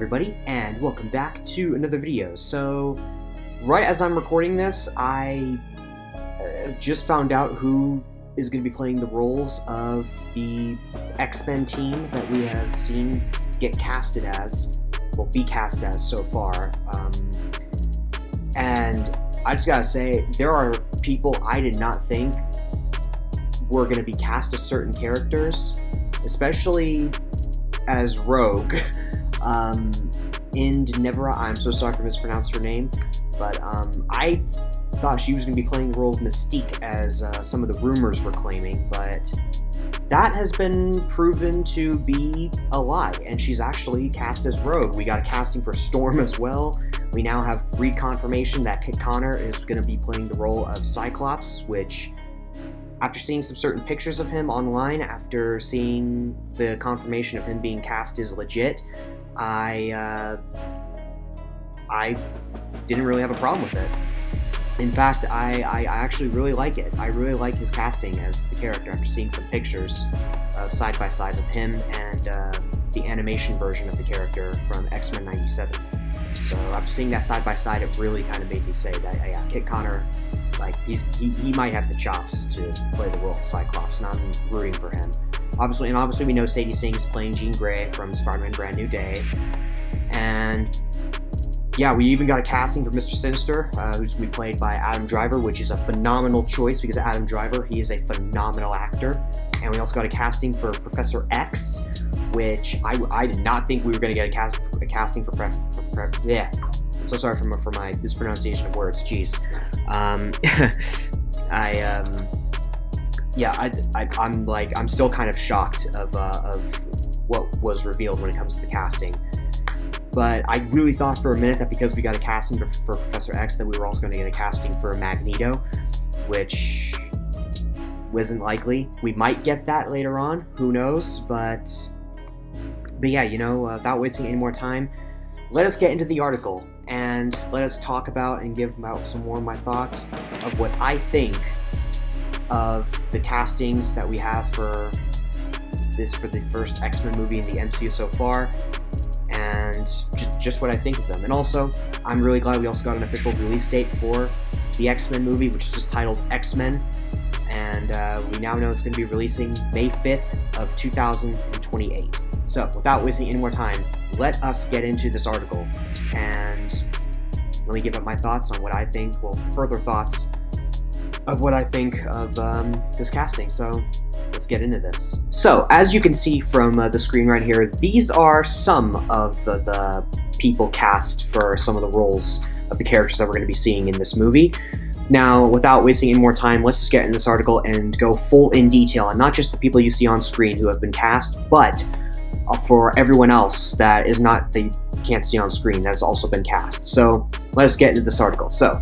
everybody, and welcome back to another video. So, right as I'm recording this, I just found out who is going to be playing the roles of the X-Men team that we have seen get casted as, well, be cast as so far. And I just gotta say, there are people I did not think were going to be cast as certain characters, especially as Rogue. Inde Navarrette, I'm so sorry for mispronouncing her name, but I thought she was going to be playing the role of Mystique, as some of the rumors were claiming, but that has been proven to be a lie, and she's actually cast as Rogue. We got a casting for Storm as well. We now have reconfirmation that Kit Connor is going to be playing the role of Cyclops, which, after seeing some certain pictures of him online, after seeing the confirmation of him being cast is legit, I didn't really have a problem with it. In fact, I actually really like it. I really like his casting as the character after seeing some pictures side by sides of him and the animation version of the character from X-Men 97. So after seeing that side by side, it really kind of made me say that, yeah, Kit Connor, like, he might have the chops to play the role of Cyclops, and I'm rooting for him. Obviously we know Sadie Sink is playing Jean Grey from Spider-Man Brand New Day. And yeah, we even got a casting for Mr. Sinister, who's going to be played by Adam Driver, which is a phenomenal choice because Adam Driver, he is a phenomenal actor. And we also got a casting for Professor X, which I did not think we were going to get a casting for yeah. I'm so sorry for my mispronunciation of words. Jeez. I'm still kind of shocked of what was revealed when it comes to the casting. But I really thought for a minute that because we got a casting for Professor X, that we were also going to get a casting for Magneto, which wasn't likely. We might get that later on, who knows? But yeah, without wasting any more time, let us get into the article and let us talk about and give out some more of my thoughts of what I think of the castings that we have for the first X-Men movie in the MCU so far, and just what I think of them. And also, I'm really glad we also got an official release date for the X-Men movie, which is just titled X-Men, and we now know it's going to be releasing May 5th of 2028. So, without wasting any more time, let us get into this article, and let me give up my thoughts on what I think, further thoughts of what I think of this casting. So let's get into this. So as you can see from the screen right here, these are some of the people cast for some of the roles of the characters that we're going to be seeing in this movie. Now, without wasting any more time, let's just get in this article and go full in detail, and not just the people you see on screen who have been cast, but for everyone else that is not, that you can't see on screen, that has also been cast. So let's get into this article. So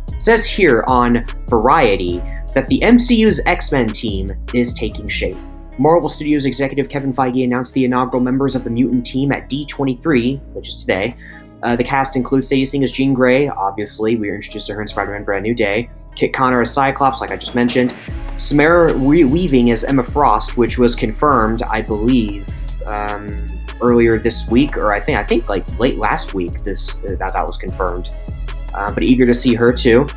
it says here on Variety that the MCU's X-Men team is taking shape. Marvel Studios executive Kevin Feige announced the inaugural members of the mutant team at D23, which is today. The cast includes Sadie Sink as Jean Grey, obviously, we were introduced to her in Spider-Man Brand New Day. Kit Connor as Cyclops, like I just mentioned. Samara Weaving as Emma Frost, which was confirmed, I believe, earlier this week, or I think like late last week, that was confirmed. But eager to see her too.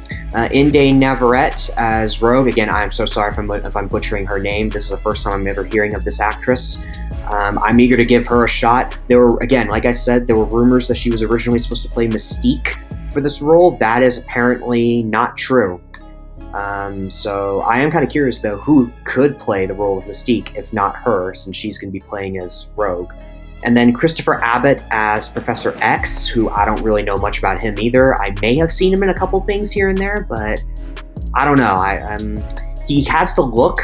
Inde Navarrette as Rogue. Again, I'm so sorry if I'm butchering her name. This is the first time I'm ever hearing of this actress. I'm eager to give her a shot. There were, again, like I said, there were rumors that she was originally supposed to play Mystique for this role. That is apparently not true. So I am kind of curious, though, who could play the role of Mystique, if not her, since she's going to be playing as Rogue. And then Christopher Abbott as Professor X, who I don't really know much about him either. I may have seen him in a couple things here and there, but I don't know. He has the look,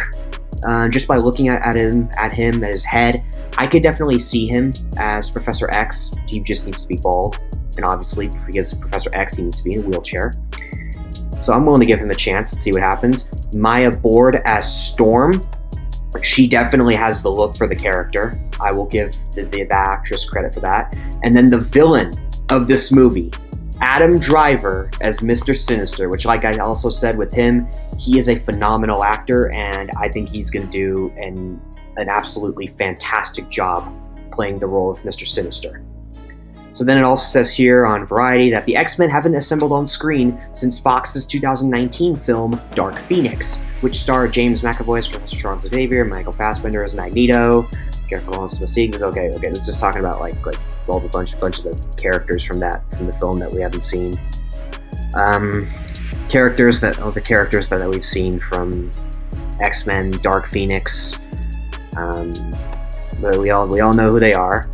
just by looking at him, at his head. I could definitely see him as Professor X. He just needs to be bald. And obviously, because Professor X, he needs to be in a wheelchair. So I'm willing to give him a chance and see what happens. Maya Board as Storm. She definitely has the look for the character. I will give the actress credit for that. And then the villain of this movie, Adam Driver as Mr. Sinister, which, like I also said with him, he is a phenomenal actor, and I think he's going to do an absolutely fantastic job playing the role of Mr. Sinister. So then it also says here on Variety that the X-Men haven't assembled on screen since Fox's 2019 film Dark Phoenix, which starred James McAvoy as Professor Charles Xavier, Michael Fassbender as Magneto, Jennifer Lawrence as Mystique. Okay, this is just talking about like all the bunch of the characters from the film that we haven't seen. The characters that we've seen from X-Men Dark Phoenix. But we all know who they are.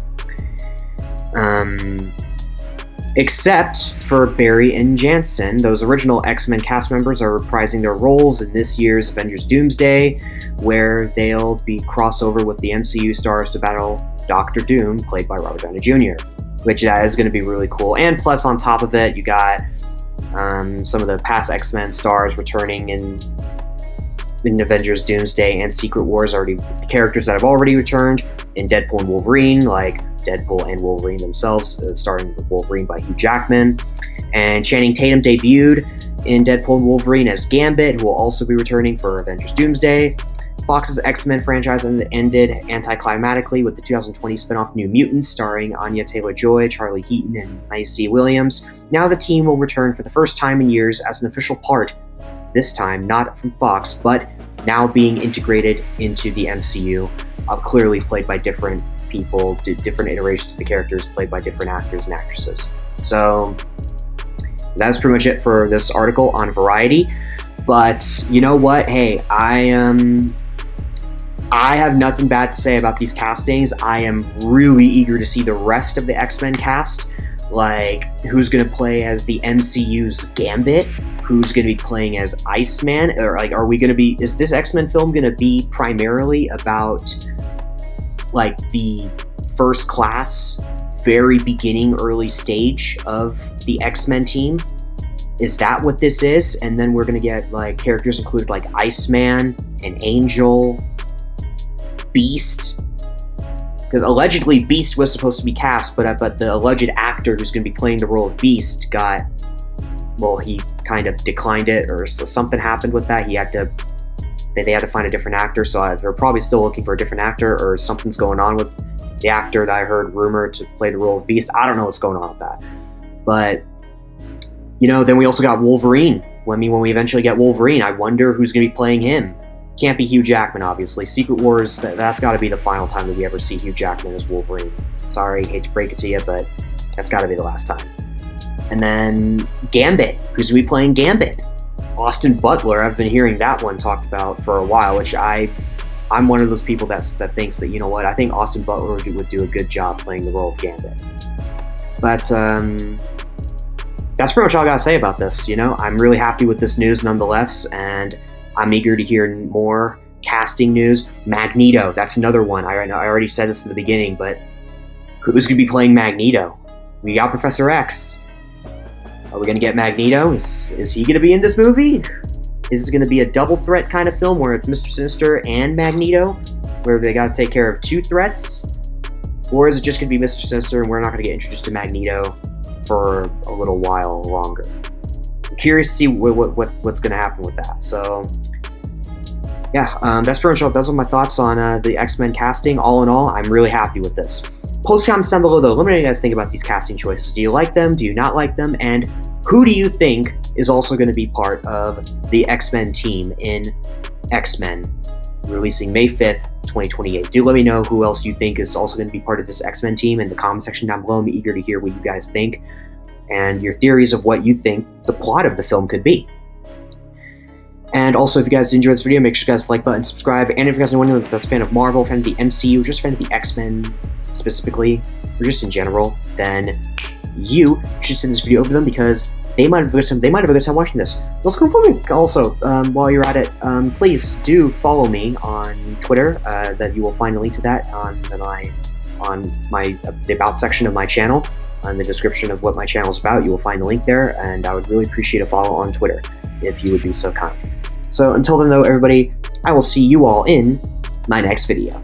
Except for Barry and Jansen, those original X-Men cast members are reprising their roles in this year's Avengers Doomsday, where they'll be crossover with the MCU stars to battle Doctor Doom, played by Robert Downey Jr., which is going to be really cool. And plus, on top of it, you got some of the past X-Men stars returning in Avengers Doomsday and Secret Wars, already characters that have already returned in Deadpool and Wolverine, like Deadpool and Wolverine themselves, starting with Wolverine by Hugh Jackman. And Channing Tatum debuted in Deadpool and Wolverine as Gambit, who will also be returning for Avengers Doomsday. Fox's X-Men franchise ended anticlimactically with the 2020 spin-off New Mutants, starring Anya Taylor-Joy, Charlie Heaton, and Maisie Williams. Now the team will return for the first time in years as an official part, this time not from Fox, but now being integrated into the MCU, clearly played by different people, different iterations of the characters played by different actors and actresses. So that's pretty much it for this article on Variety. But you know what? Hey, I have nothing bad to say about these castings. I am really eager to see the rest of the X-Men cast. Like, who's going to play as the MCU's Gambit? Who's going to be playing as Iceman? Or, like, is this X-Men film going to be primarily about, like, the first class, very beginning, early stage of the X-Men team? Is that what this is? And then we're going to get, like, characters included like Iceman and Angel, Beast. Because allegedly Beast was supposed to be cast, but the alleged actor who's going to be playing the role of Beast he kind of declined it, or something happened with that. They had to find a different actor, so they're probably still looking for a different actor, or something's going on with the actor that I heard rumored to play the role of Beast. I don't know what's going on with that. But, then we also got Wolverine. When we eventually get Wolverine, I wonder who's going to be playing him. Can't be Hugh Jackman, obviously. Secret Wars, that's got to be the final time that we ever see Hugh Jackman as Wolverine. Sorry, hate to break it to you, but that's got to be the last time. And then Gambit. Who's going to be playing Gambit? Austin Butler. I've been hearing that one talked about for a while, which I'm one of those people that thinks that, I think Austin Butler would do a good job playing the role of Gambit. But that's pretty much all I got to say about this. I'm really happy with this news nonetheless, and I'm eager to hear more casting news. Magneto, that's another one. I already said this in the beginning, but who's going to be playing Magneto? We got Professor X. Are we going to get Magneto? Is he going to be in this movie? Is this going to be a double threat kind of film where it's Mr. Sinister and Magneto, where they got to take care of two threats? Or is it just going to be Mr. Sinister and we're not going to get introduced to Magneto for a little while longer? I'm curious to see what's going to happen with that. So, yeah, that's pretty much all. Those are my thoughts on the X-Men casting. All in all, I'm really happy with this. Post comments down below, though. Let me know what you guys think about these casting choices. Do you like them? Do you not like them? And who do you think is also going to be part of the X-Men team in X-Men, releasing May 5th, 2028? Do let me know who else you think is also going to be part of this X-Men team in the comment section down below. I'm eager to hear what you guys think and your theories of what you think the plot of the film could be. And also, if you guys enjoyed this video, make sure you guys like button, subscribe, and if you guys are wondering if that's a fan of Marvel, fan of the MCU, just fan of the X-Men specifically, or just in general, then you should send this video over to them because they might have a good time watching this. Let's go follow me. Also, while you're at it, please do follow me on Twitter. That you will find a link to that on the about section of my channel. On the description of what my channel is about, you will find the link there, and I would really appreciate a follow on Twitter if you would be so kind. So until then, though, everybody, I will see you all in my next video.